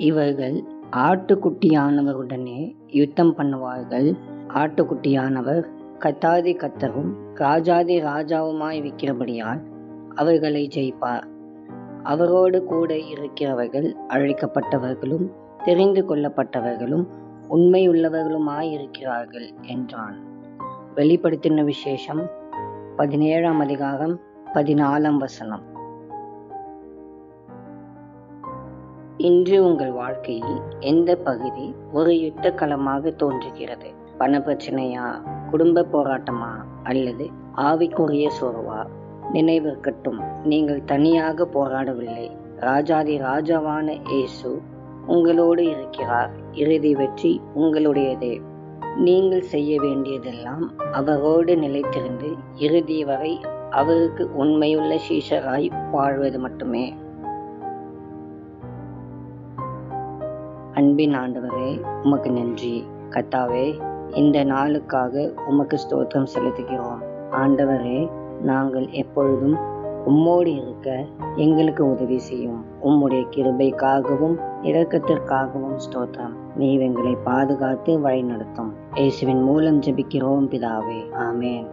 இவர்கள் ஆட்டுக்குட்டியானவருடனே யுத்தம் பண்ணுவார்கள். ஆட்டுக்குட்டியானவர் கர்த்தாதி கர்த்தரும் ராஜாதி ராஜாவுமாயிருக்கிறபடியால் அவர்களை ஜெயிப்பார். அவரோடு கூட இருக்கிறவர்கள் அழைக்கப்பட்டவர்களும் தெரிந்து கொள்ளப்பட்டவர்களும் உண்மையுள்ளவர்களுமாயிருக்கிறார்கள் என்றான். வெளிப்படுத்தின விசேஷம் 17ஆம் அதிகாரம் 14ஆம் வசனம். இன்று உங்கள் வாழ்க்கையில் எந்த பகுதி ஒரு யுத்த களமாக தோன்றுகிறது? பண பிரச்சனையா, குடும்ப போராட்டமா, அல்லது ஆவிக்குரிய சோர்வா? நினைவிருக்கட்டும், நீங்கள் தனியாக போராடவில்லை. ராஜாதி ராஜாவான இயேசு உங்களோடு இருக்கிறார். இறுதி வெற்றி உங்களுடையதே. நீங்கள் செய்ய வேண்டியதெல்லாம் அவரோடு நிலைத்திருந்து இறுதி வரை அவருக்கு உண்மையுள்ள சீஷராய் வாழ்வது மட்டுமே. அன்பின் ஆண்டவரே, உமக்கு நன்றி. கர்த்தாவே, இந்த நாளுக்காக உமக்கு ஸ்தோத்திரம் செலுத்துகிறோம். ஆண்டவரே, நாங்கள் எப்பொழுதும் உம்மோடு இருக்க எங்களுக்கு உதவி செய்யும். உம்முடைய கிருபைக்காகவும் இரக்கத்திற்காகவும் ஸ்தோத்திரம். நீர் எங்களை பாதுகாத்து வழி நடத்தும். இயேசுவின் மூலம் ஜெபிக்கிறோம் பிதாவே, ஆமென்.